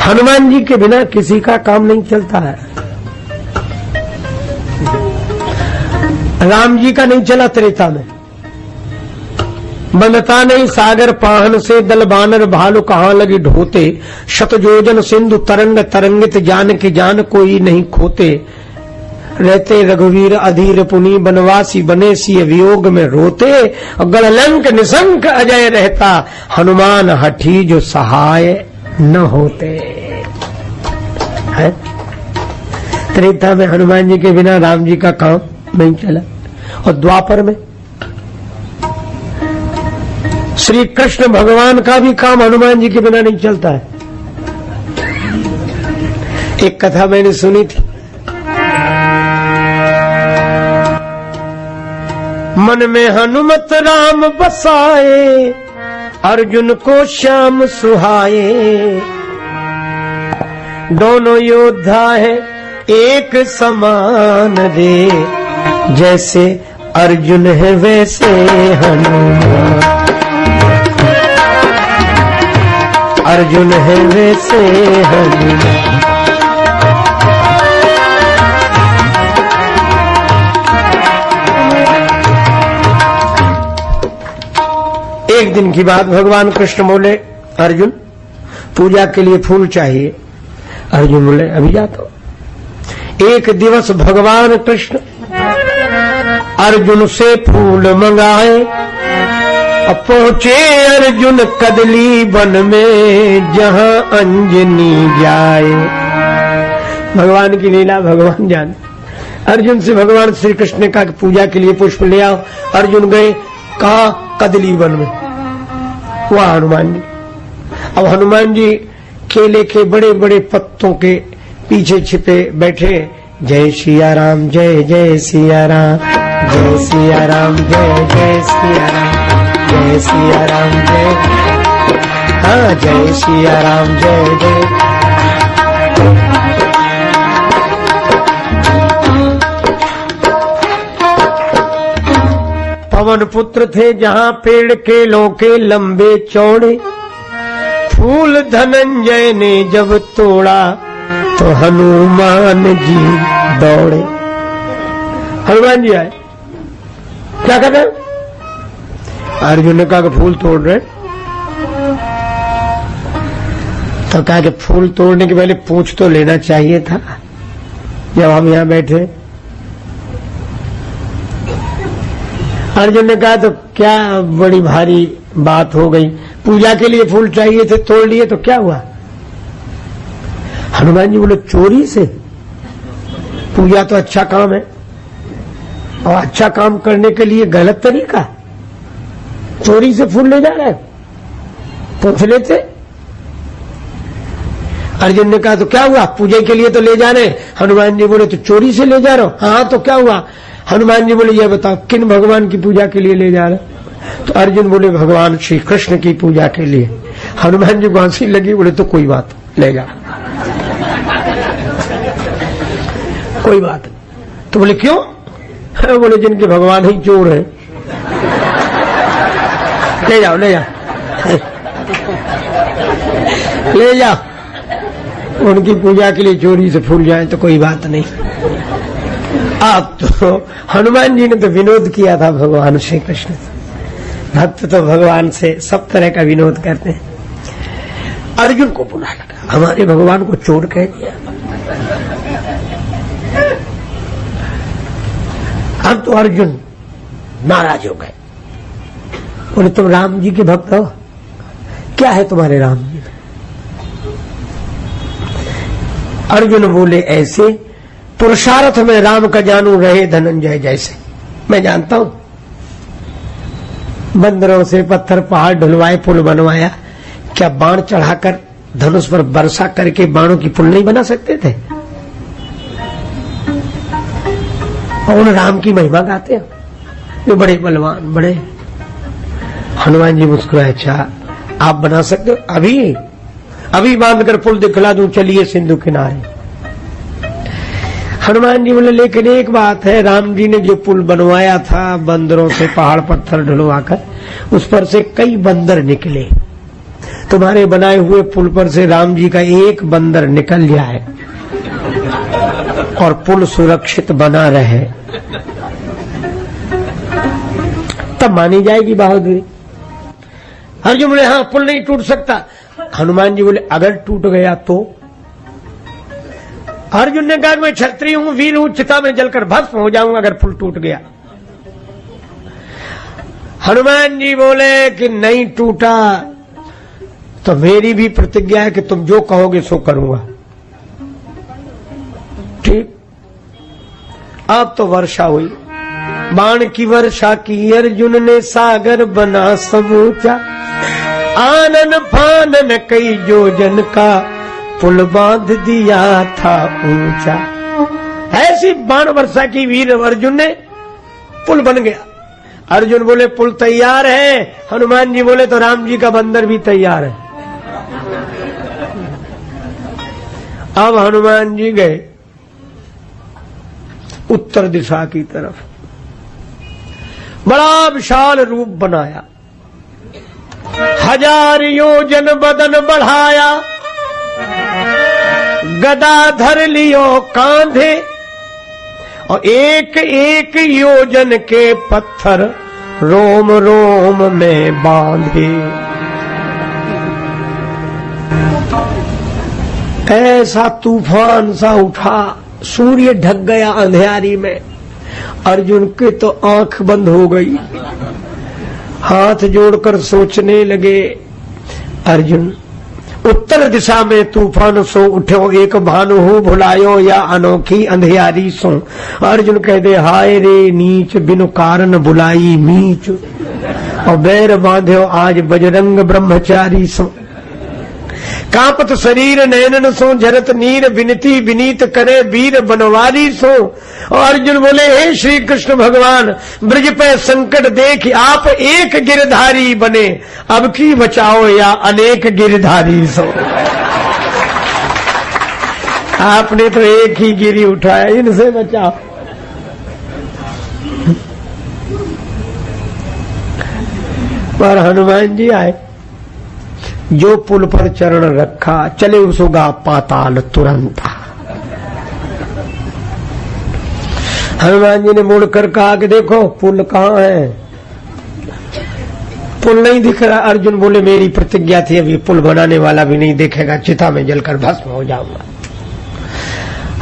हनुमान जी के बिना किसी का काम नहीं चलता है। राम जी का नहीं चला त्रेता में, बनता नहीं सागर पाहन से दल बानर भालू कहाँ लगी ढोते, शतजोजन सिंधु तरंग तरंगित जान की जान कोई नहीं खोते, रहते रघुवीर अधीर पुनि बनवासी बने सी वियोग में रोते, गणलंक निशंक अजय रहता हनुमान हठी जो सहाय न होते। है त्रेता में हनुमान जी के बिना राम जी का काम नहीं चला, और द्वापर में श्री कृष्ण भगवान का भी काम हनुमान जी के बिना नहीं चलता है। एक कथा मैंने सुनी थी, मन में हनुमत राम बसाए, अर्जुन को श्याम सुहाए, दोनों योद्धा है एक समान रे, जैसे अर्जुन है वैसे हनुमान, अर्जुन है वैसे हनुमान। एक दिन की बात, भगवान कृष्ण बोले अर्जुन पूजा के लिए फूल चाहिए। अर्जुन बोले अभी जाता हूं। एक दिवस भगवान कृष्ण अर्जुन से फूल मंगाए, अब पहुंचे अर्जुन कदली वन में जहां अंजनी जाए। भगवान की लीला भगवान जाने। अर्जुन से भगवान श्री कृष्ण ने कहा कि पूजा के लिए पुष्प ले आओ। अर्जुन गए, कहा कदली वन में, वहां हनुमान जी। अब हनुमान जी केले के बड़े बड़े पत्तों के पीछे छिपे बैठे, जय सिया राम जय जय सिया राम, जय सिया राम जय जय सिया राम, जय सिया राम जय, हाँ जय सिया राम जय जय। पवन पुत्र थे जहाँ पेड़ केलों के लंबे चौड़े, फूल धनंजय ने जब तोड़ा तो हनुमान जी दौड़े। हनुमान जी आए, क्या कर रहे? अर्जुन ने कहा कि फूल तोड़ रहे। तो कहा कि फूल तोड़ने के पहले पूछ तो लेना चाहिए था जब हम यहां बैठे। अर्जुन ने कहा तो क्या बड़ी भारी बात हो गई, पूजा के लिए फूल चाहिए थे, तोड़ लिए तो क्या हुआ? हनुमान जी बोले चोरी से? पूजा तो अच्छा काम है, और अच्छा काम करने के लिए गलत तरीका, चोरी से फूल ले जा रहे, पूछ लेते। अर्जुन ने कहा तो क्या हुआ, पूजा के लिए तो ले जा रहे। हनुमान जी बोले तो चोरी से ले जा रहे हो? हाँ तो क्या हुआ? हनुमान जी बोले ये बताओ किन भगवान की पूजा के लिए ले जा रहे? तो अर्जुन बोले भगवान श्री कृष्ण की पूजा के लिए। हनुमान जी को हंसी लगी, बोले तो कोई बात, ले जा, कोई बात। तो बोले क्यों? बोले जिनके भगवान ही चोर है, ले जाओ ले जाओ ले जाओ, उनकी पूजा के लिए चोरी से फूल जाए तो कोई बात नहीं। आप तो हनुमान जी ने तो विनोद किया था भगवान श्री कृष्ण से। भक्त तो भगवान से सब तरह का विनोद करते हैं। अर्जुन को बुरा लगा, हमारे भगवान को चोर कह दिया। अब तो अर्जुन नाराज हो गए, बोले तुम राम जी के भक्त हो, क्या है तुम्हारे राम जी? अर्जुन बोले ऐसे पुरुषार्थ में राम का जानू रहे धनंजय जैसे। मैं जानता हूं, बंदरों से पत्थर पहाड़ ढुलवाए, पुल बनवाया, क्या बाण चढ़ाकर धनुष पर वर्षा करके बाणों की पुल नहीं बना सकते थे? और उन राम की महिमा गाते हैं, वे बड़े बलवान बड़े। हनुमान जी मुस्कुराए, अच्छा आप बना सकते हो? अभी अभी बांधकर पुल दिखला दूं, चलिए सिंधु किनारे। हनुमान जी बोले लेकिन एक बात है, राम जी ने जो पुल बनवाया था बंदरों से पहाड़ पत्थर ढुलवाकर, उस पर से कई बंदर निकले, तुम्हारे बनाए हुए पुल पर से राम जी का एक बंदर निकल जाए और पुल सुरक्षित बना रहे, तब मानी जाएगी बहादुरी। अर्जुन बोले हाँ पुल नहीं टूट सकता। हनुमान जी बोले अगर टूट गया तो? अर्जुन ने कहा मैं क्षत्रिय हूं, वीर हूं, चिता में जलकर भस्म हो जाऊंगा अगर पुल टूट गया। हनुमान जी बोले कि नहीं टूटा तो मेरी भी प्रतिज्ञा है कि तुम जो कहोगे सो करूंगा। ठीक। अब तो वर्षा हुई, बाण की वर्षा की अर्जुन ने, सागर बना समूचा, आनन फानन कई योजन का, पुल बांध दिया था ऊंचा। ऐसी बाण वर्षा की वीर अर्जुन ने, पुल बन गया। अर्जुन बोले पुल तैयार है। हनुमान जी बोले तो राम जी का बंदर भी तैयार है। अब हनुमान जी गए उत्तर दिशा की तरफ, बड़ा विशाल रूप बनाया, 1000 योजन बदन बढ़ाया, गदा धर लियो कांधे, और एक एक योजन के पत्थर रोम रोम में बांधे। ऐसा तूफान सा उठा, सूर्य ढक गया अंधेरी में। अर्जुन के तो आंख बंद हो गई, हाथ जोड़कर सोचने लगे। अर्जुन उत्तर दिशा में तूफान सो उठो, एक भानु हूं भुलायो, या अनोखी अंधियारी सो। अर्जुन कह दे हाय रे नीच, बिनु कारण बुलाई मीच, और बैर बांध्यो आज बजरंग ब्रह्मचारी सो। कांपत शरीर नैनन सो, झरत नीर विनती विनीत करे, वीर बनवारी सो। और अर्जुन बोले हे श्री कृष्ण भगवान, ब्रज पे संकट देख आप एक गिरधारी बने, अब की बचाओ या अनेक गिरधारी सो। आपने तो एक ही गिरी उठाया, इनसे बचाओ। पर हनुमान जी आए, जो पुल पर चरण रखा, चले उसोगा पाताल तुरंत। हनुमान जी ने मुड़कर कहा कि देखो पुल कहाँ है? पुल नहीं दिख रहा। अर्जुन बोले मेरी प्रतिज्ञा थी, अभी पुल बनाने वाला भी नहीं देखेगा, चिता में जलकर भस्म हो जाऊंगा।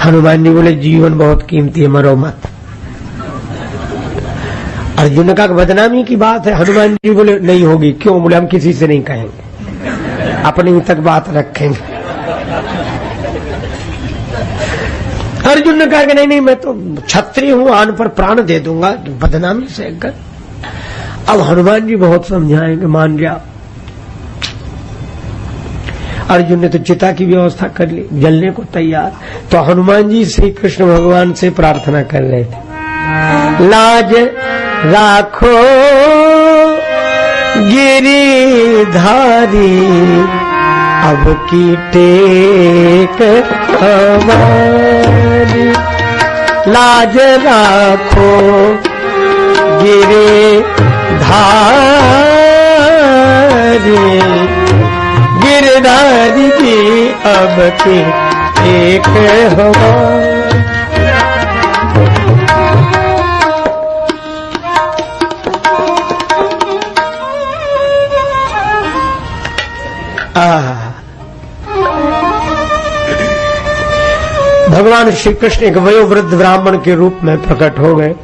हनुमान जी बोले जीवन बहुत कीमती है, मरो मत। अर्जुन ने कहा बदनामी की बात है। हनुमान जी बोले नहीं होगी। क्यों? बोले हम किसी से नहीं कहेंगे, अपनी तक बात रखेंगे। अर्जुन ने कहा कि नहीं नहीं मैं तो क्षत्रिय हूं, आन पर प्राण दे दूंगा, बदनामी से कर। अब हनुमान जी बहुत समझाएंगे, मान जाओ। अर्जुन ने तो चिता की व्यवस्था कर ली, जलने को तैयार। तो हनुमान जी श्री कृष्ण भगवान से प्रार्थना कर रहे थे, लाज राखो गिरिधारी, अब की टेक हमारी। लाज राखो गिरिधारी, गिरधारी की अब की टेक हमारी। भगवान श्री कृष्ण एक वयोवृद्ध ब्राह्मण के रूप में प्रकट हो गए।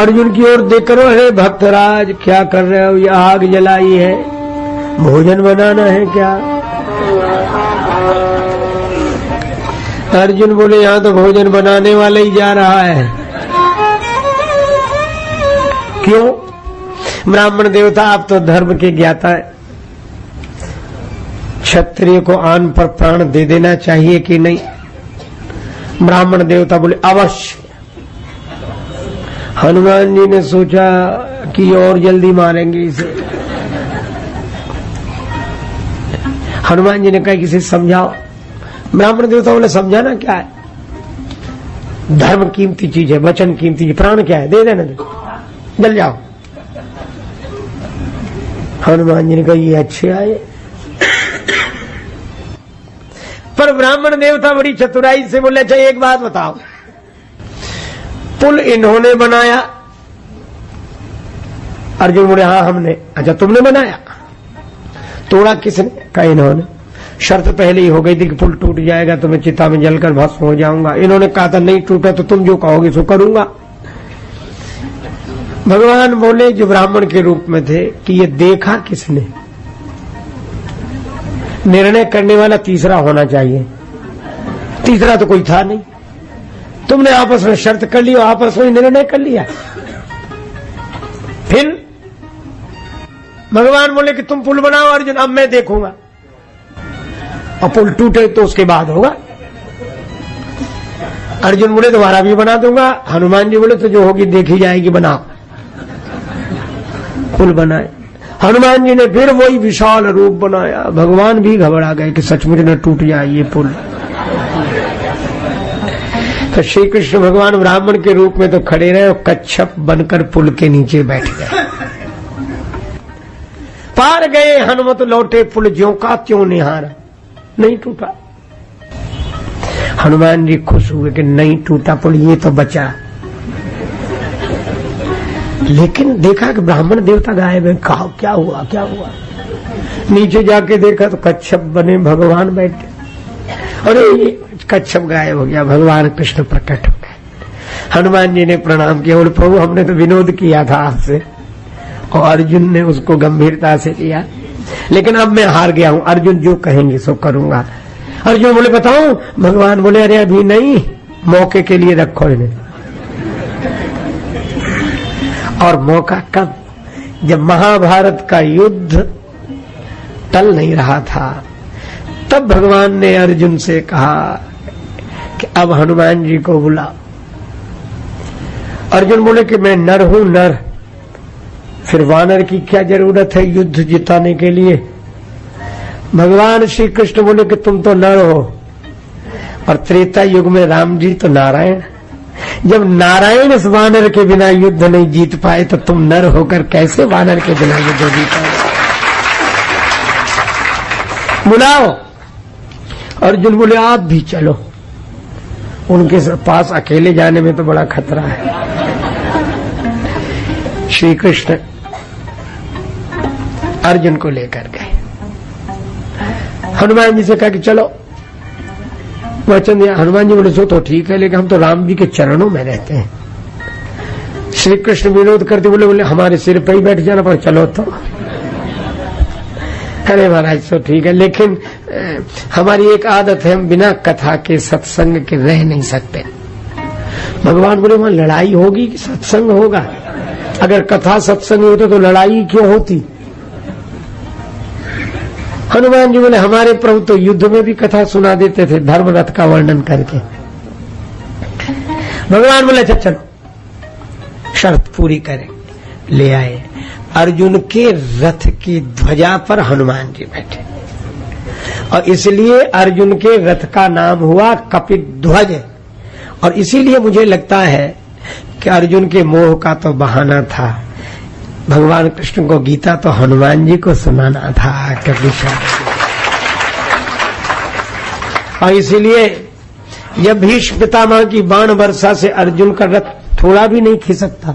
अर्जुन की ओर देखकर, हे भक्तराज क्या कर रहे हो? ये आग जलाई है, भोजन बनाना है क्या? अर्जुन बोले यहां तो भोजन बनाने वाला ही जा रहा है। क्यों? ब्राह्मण देवता आप तो धर्म के ज्ञाता है, क्षत्रिय को आन पर प्राण दे देना चाहिए कि नहीं? ब्राह्मण देवता बोले अवश्य। हनुमान जी ने सोचा कि और जल्दी मारेंगे इसे। हनुमान जी ने कहा किसी समझाओ। ब्राह्मण देवता बोले समझाना क्या है? धर्म कीमती चीज है, वचन कीमती, प्राण क्या है? दे देना, जल जाओ। हनुमान जी ने कहा ये अच्छे आए। पर ब्राह्मण देवता बड़ी चतुराई से बोले, अच्छा एक बात बताओ, पुल इन्होंने बनाया? अर्जुन बोले हाँ हमने। अच्छा तुमने बनाया? तोड़ा किसने? कहा इन्होंने। शर्त पहले ही हो गई थी कि पुल टूट जाएगा तो मैं चिता में जलकर भस्म हो जाऊंगा। इन्होंने कहा था नहीं टूटा तो तुम जो कहोगे सो करूंगा। भगवान बोले जो ब्राह्मण के रूप में थे कि ये देखा किसने? निर्णय करने वाला तीसरा होना चाहिए, तीसरा तो कोई था नहीं। तुमने आपस में शर्त कर ली और आपस में निर्णय कर लिया। फिर भगवान बोले कि तुम पुल बनाओ अर्जुन, अब मैं देखूंगा, और पुल टूटे तो उसके बाद होगा। अर्जुन बोले तुम्हारा भी बना दूंगा। हनुमान जी बोले तो जो होगी देखी जाएगी, बनाओ। पुल बनाए हनुमान जी ने, फिर वही विशाल रूप बनाया। भगवान भी घबरा गए कि सचमुच न टूट जाए ये पुल। तो श्री कृष्ण भगवान ब्राह्मण के रूप में तो खड़े रहे और कच्छप बनकर पुल के नीचे बैठ गए। पार गए हनुमत लौटे पुल ज्यों का त्यों निहारा, नहीं टूटा। हनुमान जी खुश हुए कि नहीं टूटा पुल, ये तो बचा। लेकिन देखा कि ब्राह्मण देवता गायब है। कहा क्या हुआ क्या हुआ? नीचे जाके देखा तो कच्छप बने भगवान बैठे। अरे ये कच्छप गायब हो गया, भगवान कृष्ण प्रकट हो गए। हनुमान जी ने प्रणाम किया, बोले प्रभु हमने तो विनोद किया था आपसे, और अर्जुन ने उसको गंभीरता से लिया, लेकिन अब मैं हार गया हूं, अर्जुन जो कहेंगे सो करूंगा। अर्जुन बोले बताऊं? भगवान बोले अरे अभी नहीं, मौके के लिए रखो इन्हें। और मौका कब? जब महाभारत का युद्ध टल नहीं रहा था, तब भगवान ने अर्जुन से कहा कि अब हनुमान जी को बुला। अर्जुन बोले कि मैं नर हूं, नर, फिर वानर की क्या जरूरत है युद्ध जिताने के लिए? भगवान श्री कृष्ण बोले कि तुम तो नर हो, और त्रेता युग में राम जी तो नारायण। जब नारायण इस वानर के बिना युद्ध नहीं जीत पाए तो तुम नर होकर कैसे वानर के बिना युद्ध जीतोगे? बुलाओ। अर्जुन बोले आप भी चलो, उनके पास अकेले जाने में तो बड़ा खतरा है। श्री कृष्ण अर्जुन को लेकर गए। हनुमान जी से कहा कि चलो, वचन दिया। हनुमान जी बोले सो तो ठीक है, लेकिन हम तो राम जी के चरणों में रहते हैं। श्री कृष्ण विनोद करते बोले हमारे सिर पर ही बैठ जाना पर चलो तो। अरे महाराज सो ठीक है, लेकिन हमारी एक आदत है, हम बिना कथा के सत्संग के रह नहीं सकते। भगवान बोले वहां लड़ाई होगी कि सत्संग होगा? अगर कथा सत्संग होता तो लड़ाई क्यों होती? हनुमान जी बोले हमारे प्रभु तो युद्ध में भी कथा सुना देते थे, धर्म रथ का वर्णन करके। भगवान बोले अच्छा चलो, शर्त पूरी करें। ले आए। अर्जुन के रथ की ध्वजा पर हनुमान जी बैठे, और इसलिए अर्जुन के रथ का नाम हुआ कपिध्वज। और इसीलिए मुझे लगता है कि अर्जुन के मोह का तो बहाना था, भगवान कृष्ण को गीता तो हनुमान जी को सुनाना था कभी। और इसीलिए जब भीष्म पितामह की बाण वर्षा से अर्जुन का रथ थोड़ा भी नहीं खिसकता,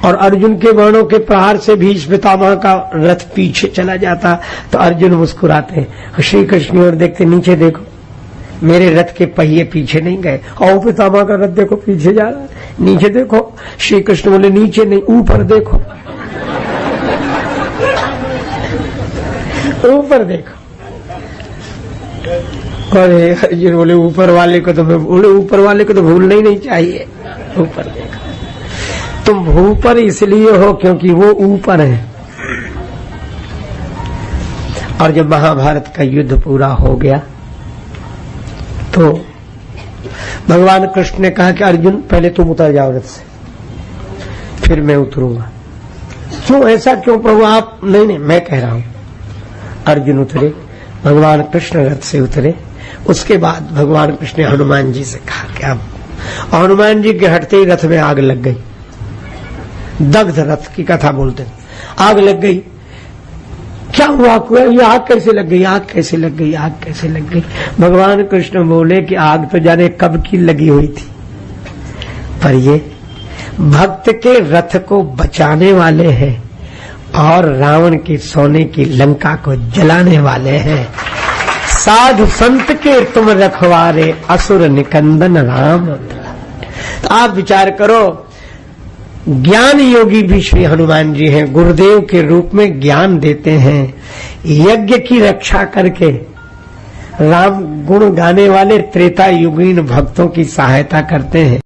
और अर्जुन के बाणों के प्रहार से भीष्म पितामह का रथ पीछे चला जाता, तो अर्जुन मुस्कुराते और श्री कृष्ण और देखते नीचे देखो मेरे रथ के पहिए पीछे नहीं गए, और पितामह का रथ देखो पीछे जा रहा है, नीचे देखो। श्री कृष्ण बोले नीचे नहीं ऊपर देखो, ऊपर देखो। अरे अर्जुन बोले ऊपर वाले को तो मैं बोले ऊपर वाले को तो भूलना ही नहीं चाहिए। ऊपर देखो, तुम भूपर इसलिए हो क्योंकि वो ऊपर है। और जब महाभारत का युद्ध पूरा हो गया तो भगवान कृष्ण ने कहा कि अर्जुन पहले तुम उतर जाओ रथ से, फिर मैं उतरूंगा। क्यों ऐसा क्यों प्रभु आप? नहीं मैं कह रहा हूं। अर्जुन उतरे, भगवान कृष्ण रथ से उतरे। उसके बाद भगवान कृष्ण ने हनुमान जी से कहा कि अब, हनुमान जी के हटते ही रथ में आग लग गई। दग्ध रथ की कथा बोलते, आग लग गई। क्या हुआ? ये आग कैसे लग गई? आग कैसे लग गई? आग कैसे लग गई? भगवान कृष्ण बोले कि आग तो जाने कब की लगी हुई थी, पर ये भक्त के रथ को बचाने वाले हैं और रावण के सोने की लंका को जलाने वाले हैं। साधु संत के तुम रखवारे, असुर निकंदन राम। तो आप विचार करो, ज्ञान योगी भी श्री हनुमान जी हैं, गुरुदेव के रूप में ज्ञान देते हैं, यज्ञ की रक्षा करके राम गुण गाने वाले त्रेता युगीन भक्तों की सहायता करते हैं।